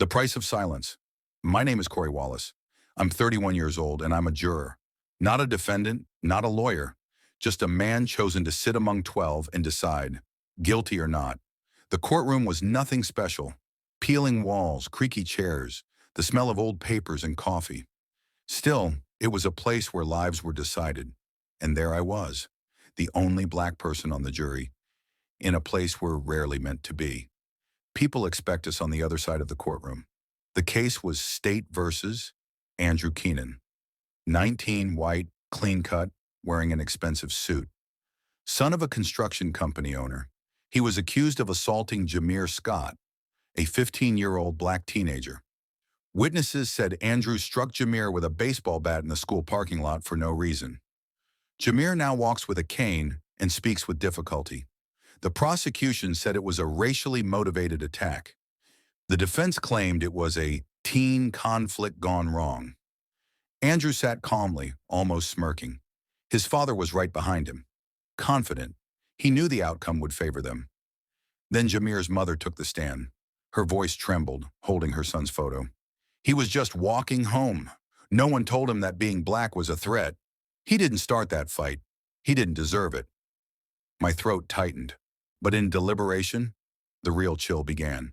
The Price of Silence. My name is Corey Wallace. I'm 31 years old and I'm a juror. Not a defendant, not a lawyer, just a man chosen to sit among 12 and decide, guilty or not. The courtroom was nothing special. Peeling walls, creaky chairs, the smell of old papers and coffee. Still, it was a place where lives were decided. And there I was, the only black person on the jury, in a place we're rarely meant to be. People expect us on the other side of the courtroom. The case was State versus Andrew Keenan. 19, white, clean-cut, wearing an expensive suit. Son of a construction company owner, he was accused of assaulting Jameer Scott, a 15-year-old black teenager. Witnesses said Andrew struck Jameer with a baseball bat in the school parking lot for no reason. Jameer now walks with a cane and speaks with difficulty. The prosecution said it was a racially motivated attack. The defense claimed it was a teen conflict gone wrong. Andrew sat calmly, almost smirking. His father was right behind him, confident. He knew the outcome would favor them. Then Jameer's mother took the stand. Her voice trembled, holding her son's photo. He was just walking home. No one told him that being black was a threat. He didn't start that fight. He didn't deserve it. My throat tightened. But in deliberation, the real chill began.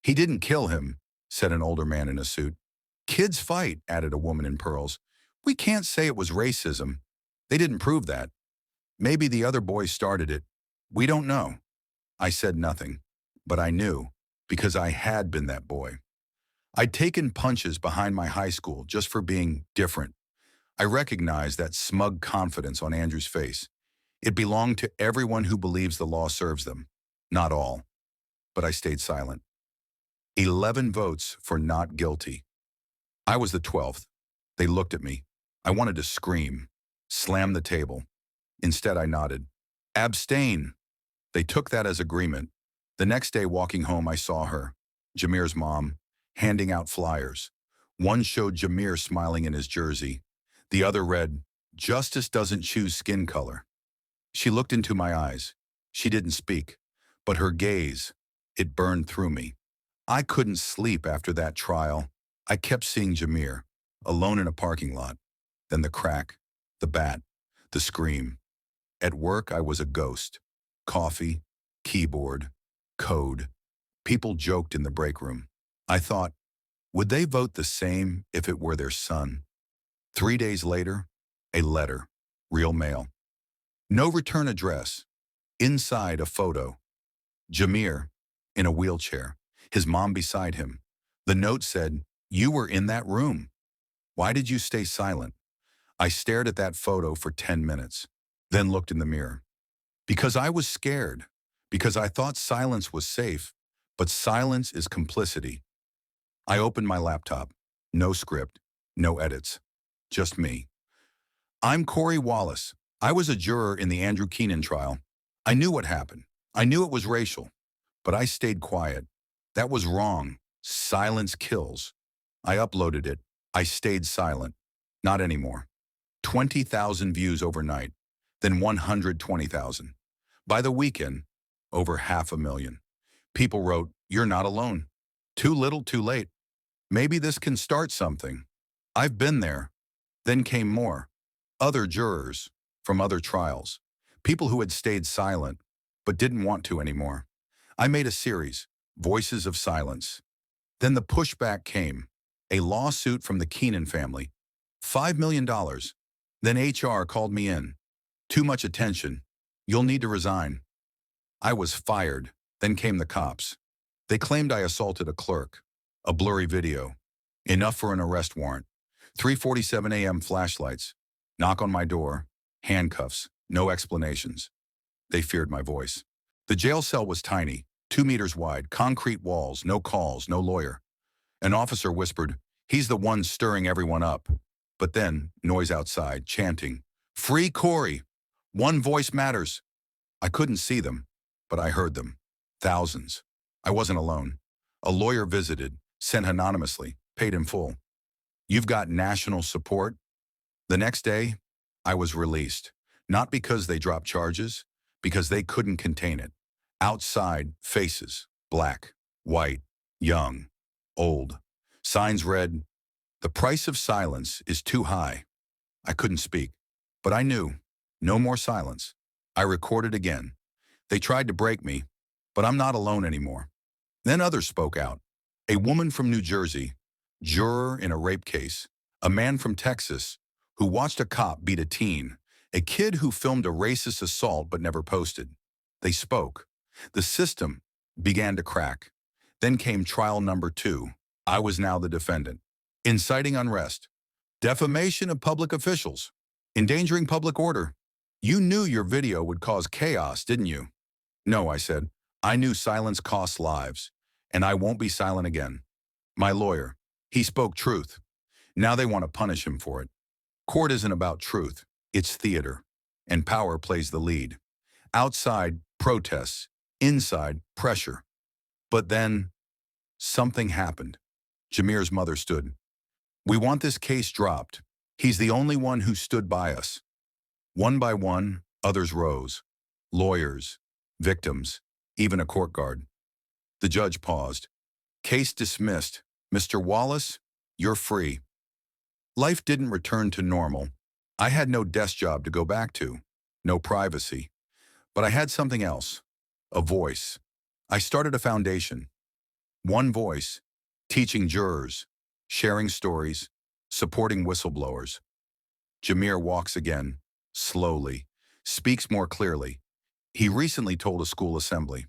He didn't kill him, said an older man in a suit. Kids fight, added a woman in pearls. We can't say it was racism. They didn't prove that. Maybe the other boys started it. We don't know. I said nothing, but I knew, because I had been that boy. I'd taken punches behind my high school just for being different. I recognized that smug confidence on Andrew's face. It belonged to everyone who believes the law serves them. Not all. But I stayed silent. 11 votes for not guilty. I was the 12th. They looked at me. I wanted to scream, slam the table. Instead, I nodded. Abstain. They took that as agreement. The next day, walking home, I saw her, Jameer's mom, handing out flyers. One showed Jameer smiling in his jersey. The other read, "Justice doesn't choose skin color." She looked into my eyes. She didn't speak, but her gaze, it burned through me. I couldn't sleep after that trial. I kept seeing Jameer, alone in a parking lot. Then the crack, the bat, the scream. At work, I was a ghost. Coffee, keyboard, code. People joked in the break room. I thought, would they vote the same if it were their son? 3 days later, a letter, real mail. No return address. Inside, a photo. Jameer, in a wheelchair, his mom beside him. The note said, "You were in that room. Why did you stay silent?" I stared at that photo for 10 minutes, then looked in the mirror. Because I was scared, because I thought silence was safe, but silence is complicity. I opened my laptop. No script, no edits, just me. I'm Corey Wallace. I was a juror in the Andrew Keenan trial. I knew what happened. I knew it was racial, but I stayed quiet. That was wrong. Silence kills. I uploaded it. I stayed silent. Not anymore. 20,000 views overnight, then 120,000. By the weekend, over 500,000. People wrote, "You're not alone. Too little, too late. Maybe this can start something." I've been there. Then came more. Other jurors from other trials. People who had stayed silent, but didn't want to anymore. I made a series, Voices of Silence. Then the pushback came. A lawsuit from the Keenan family. $5 million. Then HR called me in. Too much attention. You'll need to resign. I was fired. Then came the cops. They claimed I assaulted a clerk. A blurry video. Enough for an arrest warrant. 3:47 a.m. flashlights. Knock on my door. Handcuffs. No explanations. They feared my voice. The jail cell was tiny, 2 meters wide, concrete walls, no calls, no lawyer. An officer whispered, "He's the one stirring everyone up." But then, noise outside, chanting, "Free Corey! One voice matters." I couldn't see them, but I heard them. Thousands. I wasn't alone. A lawyer visited, sent anonymously, paid in full. "You've got national support." The next day, I was released. Not because they dropped charges, because they couldn't contain it. Outside, faces, black, white, young. old. Signs read, "The price of silence is too high." I couldn't speak, but I knew, no more silence. I recorded again. They tried to break me, but I'm not alone anymore. Then others spoke out. A woman from New Jersey, juror in a rape case. A man from Texas who watched a cop beat a teen. A kid who filmed a racist assault but never posted. They spoke. The system began to crack. Then came trial number 2. I was now the defendant. Inciting unrest. Defamation of public officials. Endangering public order. You knew your video would cause chaos, didn't you? No, I said. I knew silence costs lives, and I won't be silent again. My lawyer, he spoke truth. Now they want to punish him for it. Court isn't about truth, it's theater, and power plays the lead. Outside, protests. Inside, pressure. But then, something happened. Jameer's mother stood. We want this case dropped. He's the only one who stood by us. One by one, others rose. Lawyers, victims, even a court guard. The judge paused. Case dismissed. Mr. Wallace, you're free. Life didn't return to normal. I had no desk job to go back to, no privacy. But I had something else, a voice. I started a foundation. One voice, teaching jurors, sharing stories, supporting whistleblowers. Jameer walks again, slowly, speaks more clearly. He recently told a school assembly,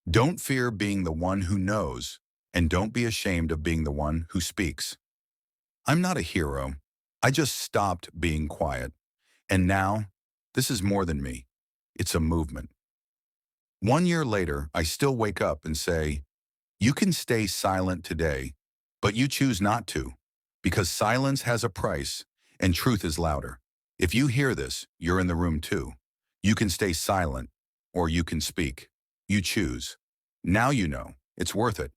"Don't fear being the one who knows, and don't be ashamed of being the one who speaks." I'm not a hero. I just stopped being quiet. And now, this is more than me. It's a movement. 1 year later, I still wake up and say, you can stay silent today, but you choose not to, because silence has a price and truth is louder. If you hear this, you're in the room too. You can stay silent, or you can speak. You choose. Now you know. It's worth it.